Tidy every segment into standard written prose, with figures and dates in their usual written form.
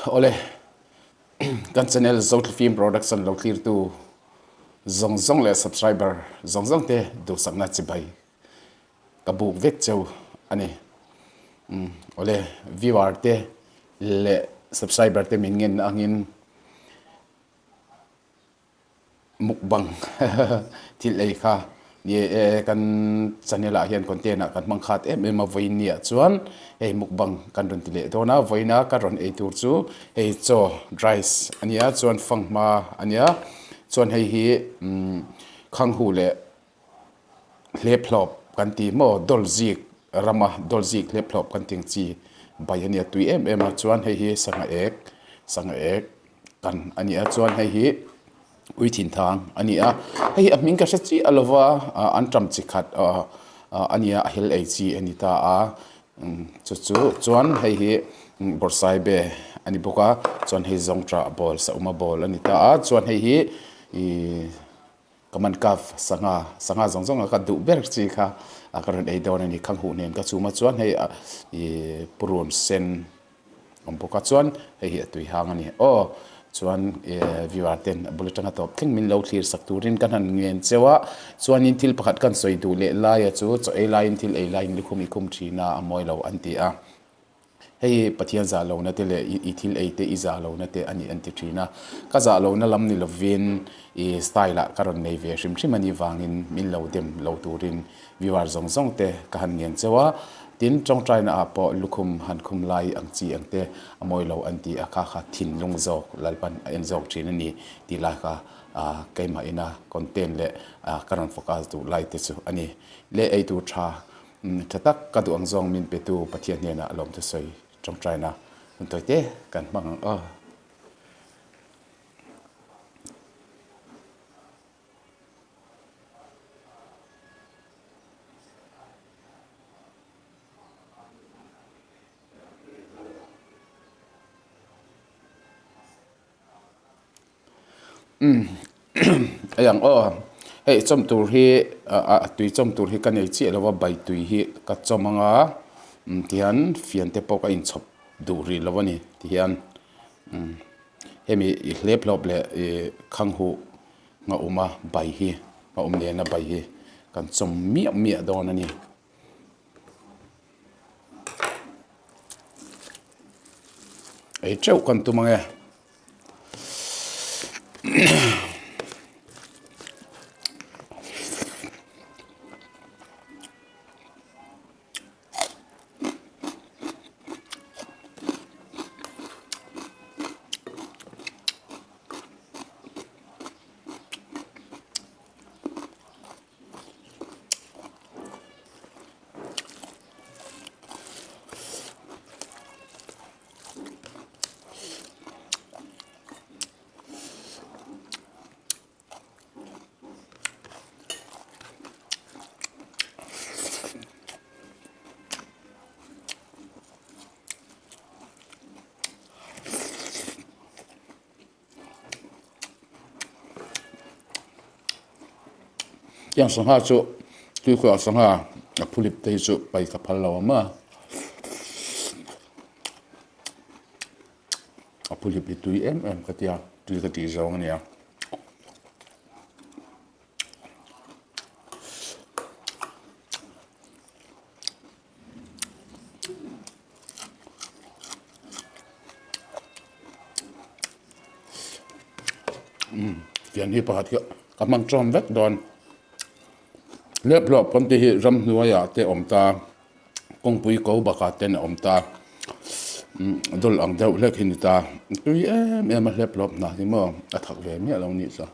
ole kan channel Zotle Film Production lo clear tu zong le subscriber zong te do sakna chi bai kabu vek cheu ani ole viewer te le subscriber te min ngen angin mukbang til ei kha ye kan channel a hian content a kan mang khat em voinia chuan ei mukbang kan ron tile dona voina ka ron ei tur chu ei cho dries ania chuan fangma ania chuan hei hi khang hu le lephlop kan ti mo dolzik rama dolzik lephlop kan ting chi bai ania tui em a chuan hei hi sanga ek kan ania chuan hei hi ui thin thang ania hei a ming ka sa chi alova an tram chi khat ania hel ei chi anita a chu chuan hei hi borsai be ani boka chuan hei zongtra bol sa uma bol anita a chuan hei hi kaman kaf sanga zong ka du ber chi kha akaran ei don ani khang hu nen ka chuma chuan hei purun sen boka chuan hei hi tui hang ani chuan viewer ten bulletin atop thing min lo clear sak turin kan han ngen chewa chuan in thil pakhat kan soi du le la ya chu cho ei line thil ei line likhum ikum thina amoi lo anti a hei pathian za lo na te le I thil ei te I za lo na te ani anti thina ka za lo na lam ni lovin style a karon nei ve shim ani wangin min lo dem lo turin viewer zong te ka han ngen chewa tin trong trai na apo lukhum han khum lai ang chi angte amoi lo anti akha kha thin lung zok lalpan en zok thin ani ti la kha kaima ina content le karan focus tu lai te chu ani le ei tu tha thatak ka du ang zong min pe tu pathian ne na alom te soi trong trai na toi te kan mang ayang hei chom tur hi tui chom tur hi kan ei chi lawa bai tui hi ka chomanga tian fian te poka in chop du ri lawani tian hemi lephlop le khang hu nga uma bai hi nga ne na bai hi kan chom mi don ani ei cheu kan tu mange yang sangha chu tui ko sangha phulip te chu pai ka phal law ma phulip tui em ka tia tui ka ti zong ania fian hi pakhat ka mang trom vek don lephlop kon te hi ram hnuaya te omta kongpui ko baka ten omta dol ang deuh hlek hinita tui em lephlop na ni mo athak ve mi alo ni sa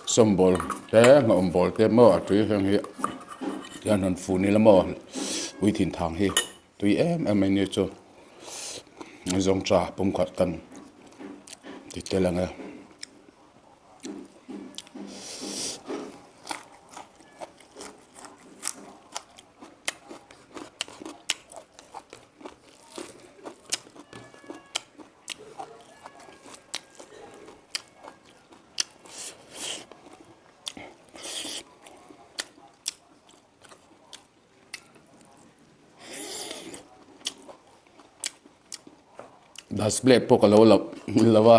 sombol te ngom bol te mo atui hang hi yan han fu ni la mo wi thin thang hi tui em ni chu zong cha pum khat kan ti te langa das ble po ka lo lawa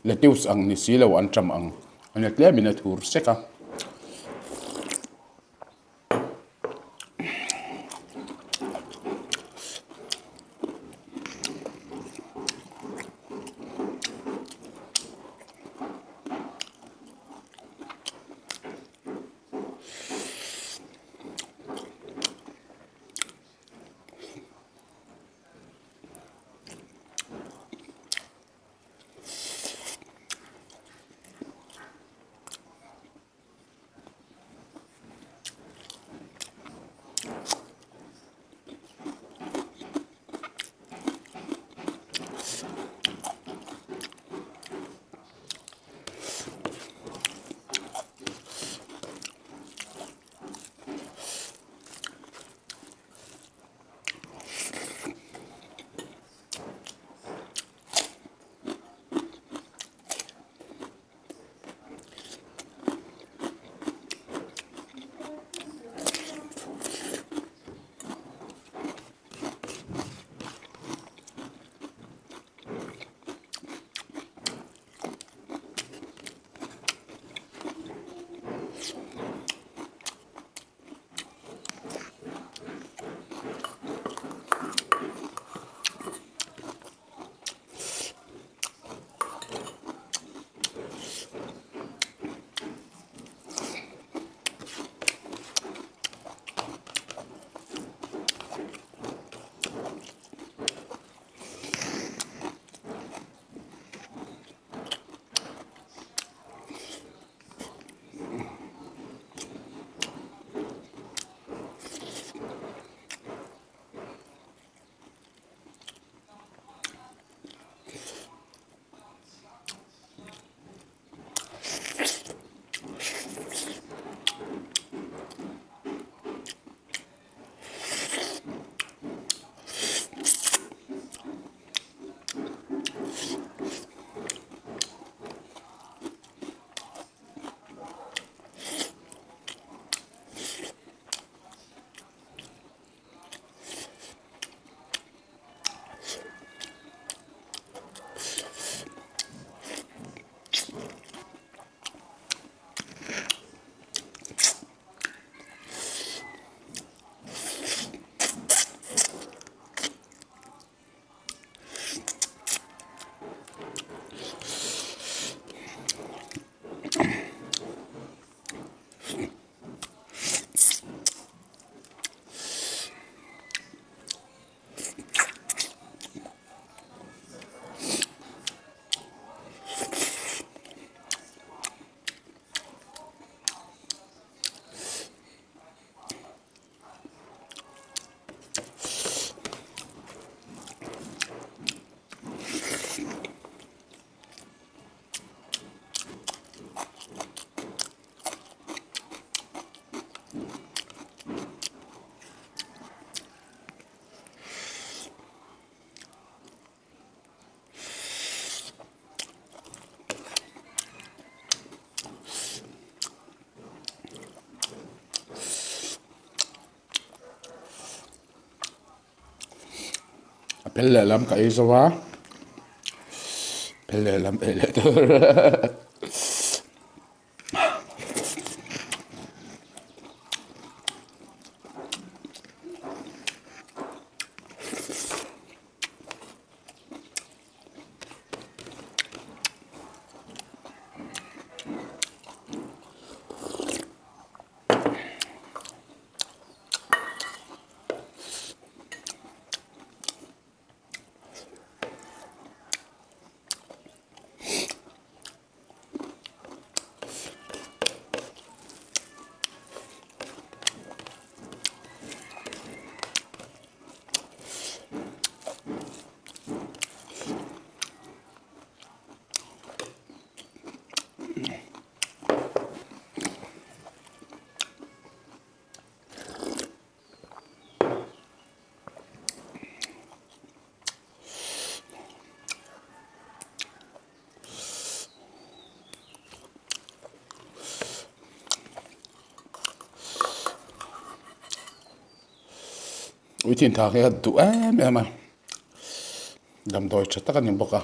lettuce ang ni silo an tram ang anet le minute hur seka pelle lam ka izawa pelle lam pelle uitin thang he du em dam doi chata kan boka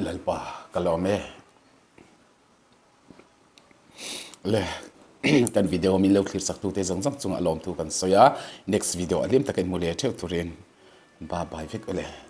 lalpa kalome le kan video mi lo clear sak tu te zong zong chung alom tu kan soya next video alim takin mule theu turin ba bye vek ole